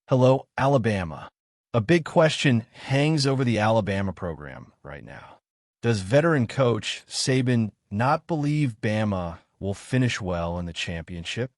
Hello, Alabama. A big question hangs over the Alabama program right now. Does veteran coach Saban not believe Bama will finish well in the championship?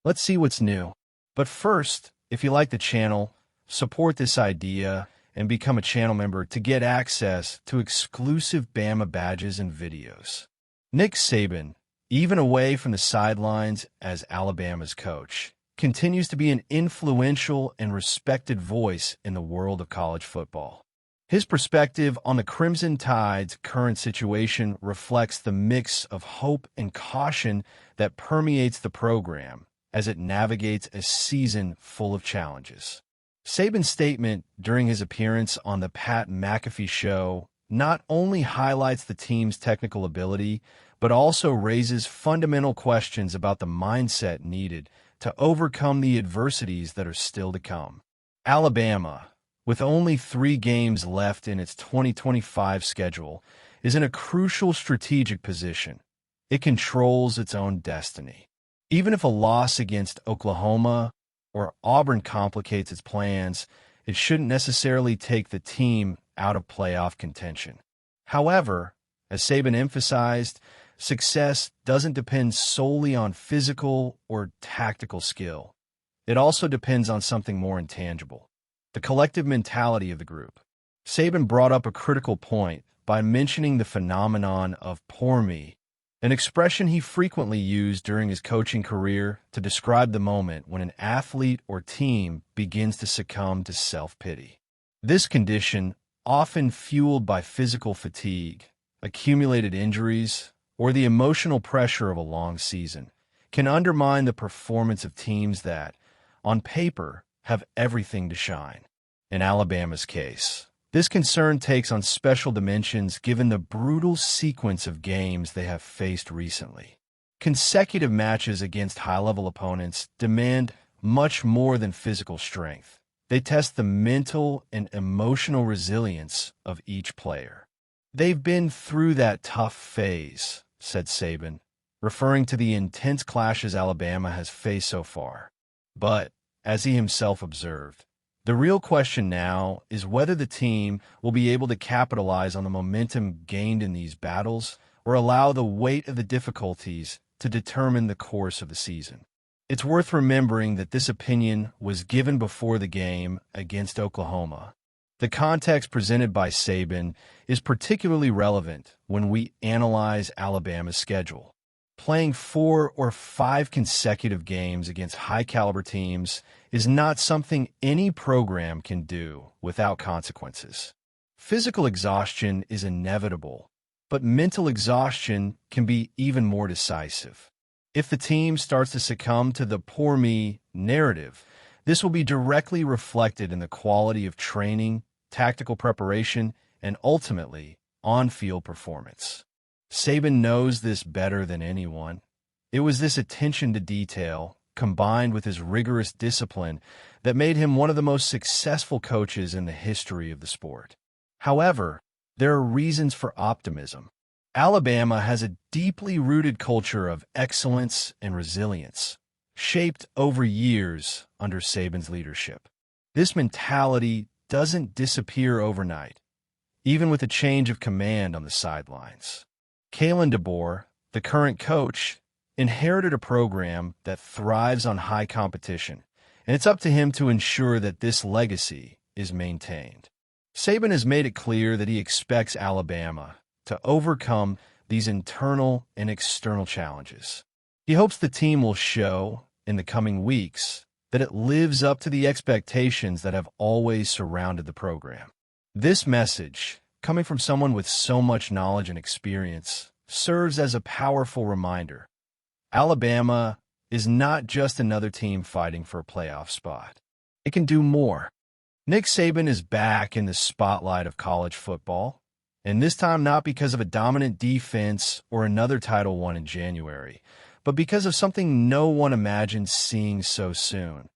Let's see what's new. But first, if you like the channel, support this idea and become a channel member to get access to exclusive Bama badges and videos. Nick Saban, even away from the sidelines as Alabama's coach, continues to be an influential and respected voice in the world of college football. His perspective on the Crimson Tide's current situation reflects the mix of hope and caution that permeates the program as it navigates a season full of challenges. Saban's statement during his appearance on the Pat McAfee show not only highlights the team's technical ability, but also raises fundamental questions about the mindset needed to overcome the adversities that are still to come. Alabama, with only 3 games left in its 2025 schedule, is in a crucial strategic position. It controls its own destiny. Even if a loss against Oklahoma or Auburn complicates its plans, it shouldn't necessarily take the team out of playoff contention. However, as Saban emphasized, success doesn't depend solely on physical or tactical skill. It also depends on something more intangible: the collective mentality of the group. Saban brought up a critical point by mentioning the phenomenon of "poor me," an expression he frequently used during his coaching career to describe the moment when an athlete or team begins to succumb to self-pity. This condition, often fueled by physical fatigue, accumulated injuries, or the emotional pressure of a long season, can undermine the performance of teams that, on paper, have everything to shine. In Alabama's case, this concern takes on special dimensions given the brutal sequence of games they have faced recently. Consecutive matches against high-level opponents demand much more than physical strength. They test the mental and emotional resilience of each player. "They've been through that tough phase," said Saban, referring to the intense clashes Alabama has faced so far. But, as he himself observed, the real question now is whether the team will be able to capitalize on the momentum gained in these battles or allow the weight of the difficulties to determine the course of the season. It's worth remembering that this opinion was given before the game against Oklahoma. The context presented by Saban is particularly relevant when we analyze Alabama's schedule. Playing 4 or 5 consecutive games against high-caliber teams is not something any program can do without consequences. Physical exhaustion is inevitable, but mental exhaustion can be even more decisive. If the team starts to succumb to the "poor me" narrative, this will be directly reflected in the quality of training, tactical preparation, and ultimately, on-field performance. Saban knows this better than anyone. It was this attention to detail, combined with his rigorous discipline, that made him one of the most successful coaches in the history of the sport. However, there are reasons for optimism. Alabama has a deeply rooted culture of excellence and resilience, shaped over years under Saban's leadership. This mentality doesn't disappear overnight, even with a change of command on the sidelines. Kalen DeBoer, the current coach, inherited a program that thrives on high competition, and it's up to him to ensure that this legacy is maintained. Saban has made it clear that he expects Alabama to overcome these internal and external challenges. He hopes the team will show, in the coming weeks, that it lives up to the expectations that have always surrounded the program. This message, coming from someone with so much knowledge and experience, serves as a powerful reminder. Alabama is not just another team fighting for a playoff spot. It can do more. Nick Saban is back in the spotlight of college football, and this time not because of a dominant defense or another Title I in January, but because of something no one imagined seeing so soon: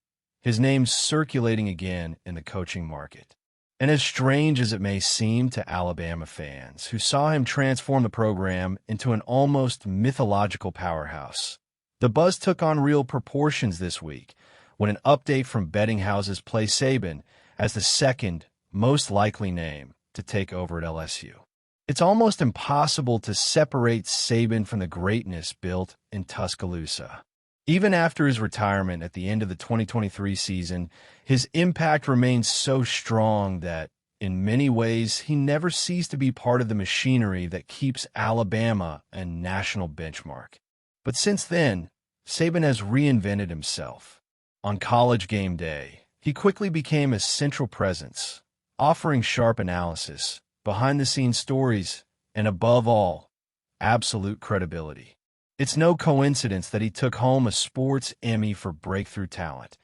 his name circulating again in the coaching market. And as strange as it may seem to Alabama fans who saw him transform the program into an almost mythological powerhouse, the buzz took on real proportions this week when an update from betting houses place Saban as the second most likely name to take over at LSU. It's almost impossible to separate Saban from the greatness built in Tuscaloosa. Even after his retirement at the end of the 2023 season, his impact remains so strong that, in many ways, he never ceased to be part of the machinery that keeps Alabama a national benchmark. But since then, Saban has reinvented himself. On College game day, he quickly became a central presence, offering sharp analysis, behind-the-scenes stories, and above all, absolute credibility. It's no coincidence that he took home a Sports Emmy for breakthrough talent,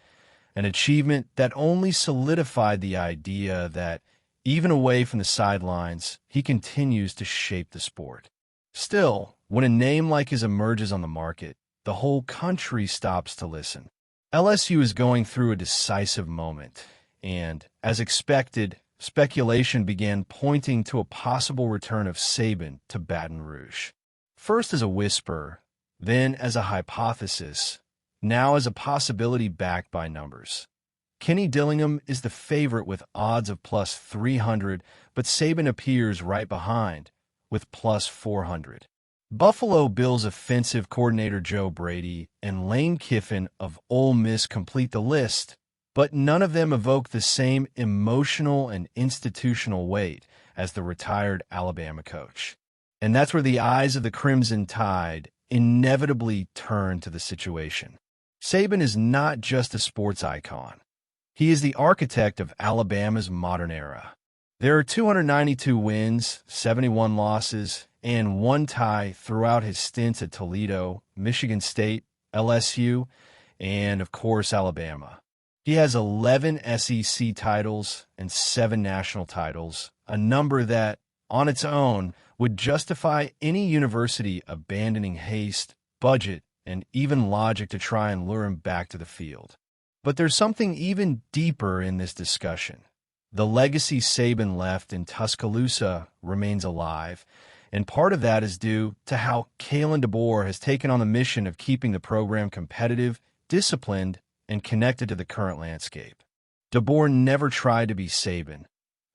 an achievement that only solidified the idea that, even away from the sidelines, he continues to shape the sport. Still, when a name like his emerges on the market, the whole country stops to listen. LSU is going through a decisive moment, and, as expected, speculation began pointing to a possible return of Saban to Baton Rouge. First as a whisper, then as a hypothesis, now as a possibility backed by numbers. Kenny Dillingham is the favorite with odds of plus 300, but Saban appears right behind with plus 400. Buffalo Bills offensive coordinator Joe Brady and Lane Kiffin of Ole Miss complete the list, but none of them evoke the same emotional and institutional weight as the retired Alabama coach. And that's where the eyes of the Crimson Tide inevitably turn to the situation. Saban is not just a sports icon. He is the architect of Alabama's modern era. There are 292 wins, 71 losses, and one tie throughout his stints at Toledo, Michigan State, LSU, and, of course, Alabama. He has 11 SEC titles and 7 national titles, a number that, on its own, would justify any university abandoning haste, budget, and even logic to try and lure him back to the field. But there's something even deeper in this discussion. The legacy Saban left in Tuscaloosa remains alive, and part of that is due to how Kalen DeBoer has taken on the mission of keeping the program competitive, disciplined, and connected to the current landscape. DeBoer never tried to be Saban,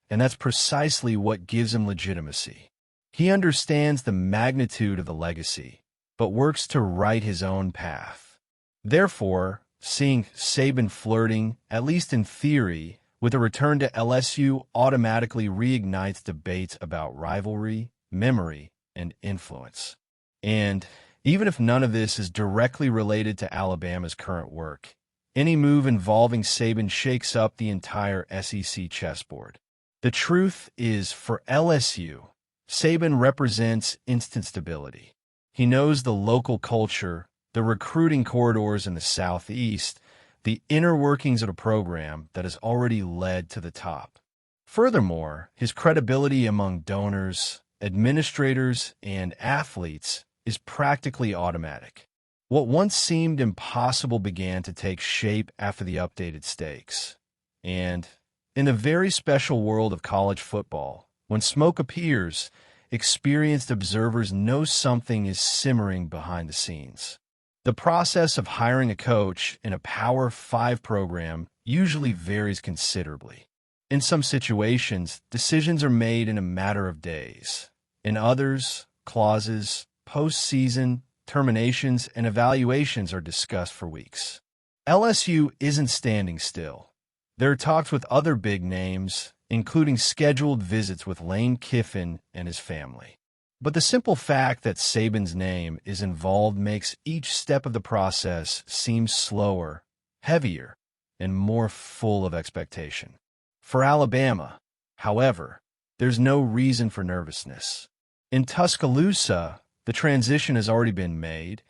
and that's precisely what gives him legitimacy. He understands the magnitude of the legacy, but works to write his own path. Therefore, seeing Saban flirting, at least in theory, with a return to LSU automatically reignites debates about rivalry, memory, and influence. And even if none of this is directly related to Alabama's current work, any move involving Saban shakes up the entire SEC chessboard. The truth is, for LSU, Saban represents instant stability. He knows the local culture, the recruiting corridors in the Southeast, the inner workings of a program that has already led to the top. Furthermore, his credibility among donors, administrators, and athletes is practically automatic. What once seemed impossible began to take shape after the updated stakes. And, in the very special world of college football, when smoke appears, experienced observers know something is simmering behind the scenes. The process of hiring a coach in a Power 5 program usually varies considerably. In some situations, decisions are made in a matter of days. In others, clauses, postseason, terminations, and evaluations are discussed for weeks. LSU isn't standing still. There are talks with other big names, including scheduled visits with Lane Kiffin and his family. But the simple fact that Saban's name is involved makes each step of the process seem slower, heavier, and more full of expectation. For Alabama, however, there's no reason for nervousness. In Tuscaloosa, the transition has already been made,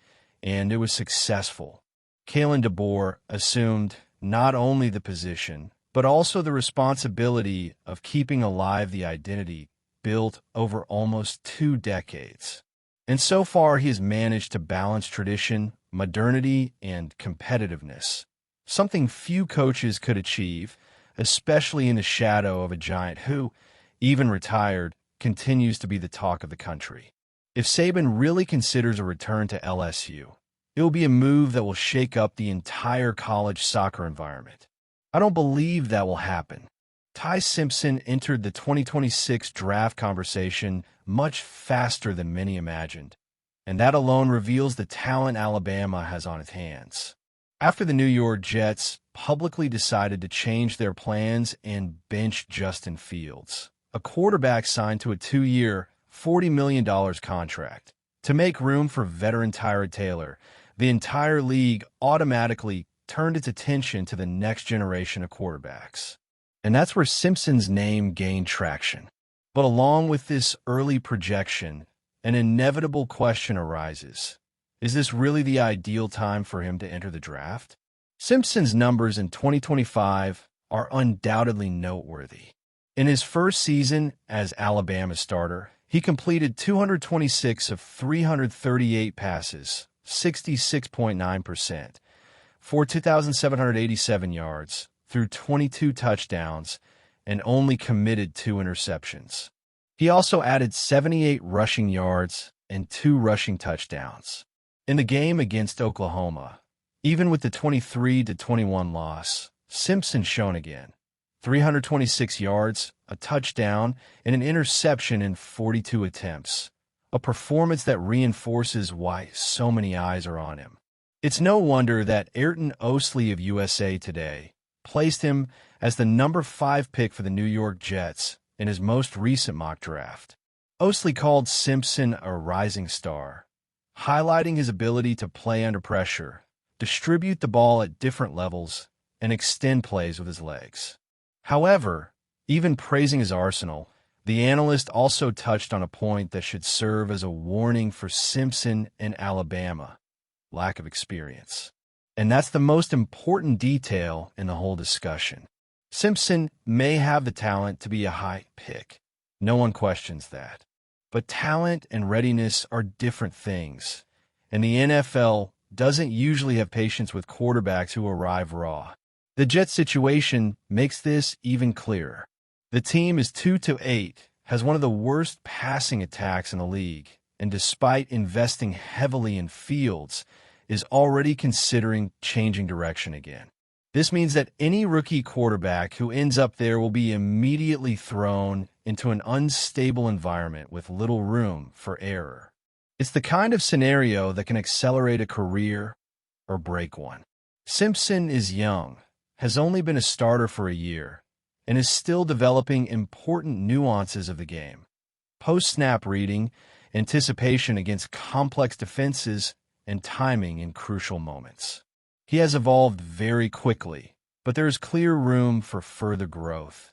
and it was successful. Kalen DeBoer assumed not only the position, but also the responsibility of keeping alive the identity built over almost 2 decades. And so far, he has managed to balance tradition, modernity, and competitiveness, something few coaches could achieve, especially in the shadow of a giant who, even retired, continues to be the talk of the country. If Saban really considers a return to LSU, It will be a move that will shake up the entire college soccer environment. I don't believe that will happen. Ty Simpson entered the 2026 draft conversation much faster than many imagined, and that alone reveals the talent Alabama has on its hands. After the New York Jets publicly decided to change their plans and bench Justin Fields, a quarterback signed to a 2-year, $40 million contract, to make room for veteran Tyrod Taylor, the entire league automatically turned its attention to the next generation of quarterbacks. And that's where Simpson's name gained traction. But along with this early projection, an inevitable question arises. Is this really the ideal time for him to enter the draft? Simpson's numbers in 2025 are undoubtedly noteworthy. In his first season as Alabama starter, he completed 226 of 338 passes, 66.9%, for 2,787 yards, threw 22 touchdowns, and only committed 2 interceptions. He also added 78 rushing yards and 2 rushing touchdowns. In the game against Oklahoma, even with the 23-21 loss, Simpson shone again. 326 yards, a touchdown, and an interception in 42 attempts. A performance that reinforces why so many eyes are on him. It's no wonder that Ayrton Osley of USA Today placed him as the number 5 pick for the New York Jets in his most recent mock draft. Osley called Simpson a rising star, highlighting his ability to play under pressure, distribute the ball at different levels, and extend plays with his legs. However, even praising his arsenal, the analyst also touched on a point that should serve as a warning for Simpson and Alabama: lack of experience. And that's the most important detail in the whole discussion. Simpson may have the talent to be a high pick. No one questions that. But talent and readiness are different things, and the NFL doesn't usually have patience with quarterbacks who arrive raw. The Jets situation makes this even clearer. The team is 2-8, has one of the worst passing attacks in the league, and despite investing heavily in Fields, is already considering changing direction again. This means that any rookie quarterback who ends up there will be immediately thrown into an unstable environment with little room for error. It's the kind of scenario that can accelerate a career or break one. Simpson is young, has only been a starter for a year, and is still developing important nuances of the game. Post-snap reading, anticipation against complex defenses, and timing in crucial moments. He has evolved very quickly, but there is clear room for further growth,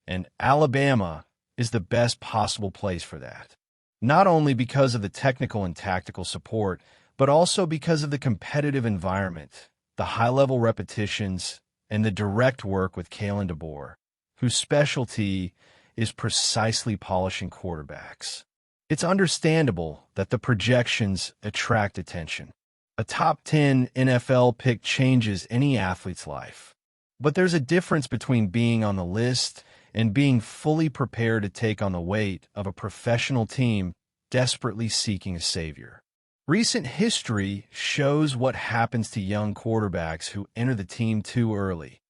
and Alabama is the best possible place for that. Not only because of the technical and tactical support, but also because of the competitive environment, the high-level repetitions, and the direct work with Kalen DeBoer, whose specialty is precisely polishing quarterbacks. It's understandable that the projections attract attention. A top 10 NFL pick changes any athlete's life. But there's a difference between being on the list and being fully prepared to take on the weight of a professional team desperately seeking a savior. Recent history shows what happens to young quarterbacks who enter the team too early.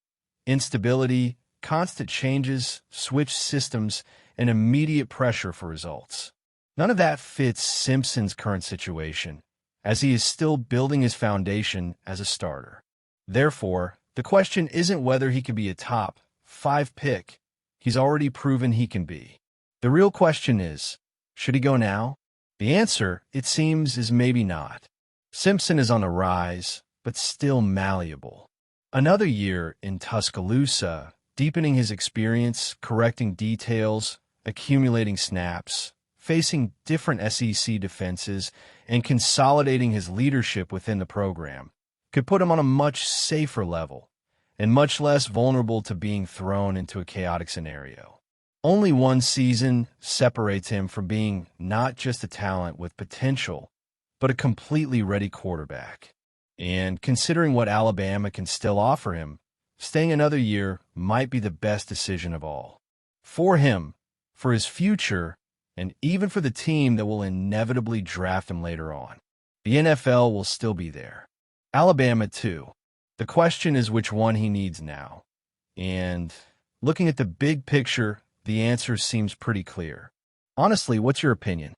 Instability, constant changes, switch systems, and immediate pressure for results. None of that fits Simpson's current situation, as he is still building his foundation as a starter. Therefore, the question isn't whether he can be a top 5 pick. He's already proven he can be. The real question is, should he go now? The answer, it seems, is maybe not. Simpson is on the rise, but still malleable. Another year in Tuscaloosa, deepening his experience, correcting details, accumulating snaps, facing different SEC defenses, and consolidating his leadership within the program, could put him on a much safer level and much less vulnerable to being thrown into a chaotic scenario. Only one season separates him from being not just a talent with potential, but a completely ready quarterback. And considering what Alabama can still offer him, staying another year might be the best decision of all. For him, for his future, and even for the team that will inevitably draft him later on. The NFL will still be there. Alabama, too. The question is which one he needs now. And looking at the big picture, the answer seems pretty clear. Honestly, what's your opinion?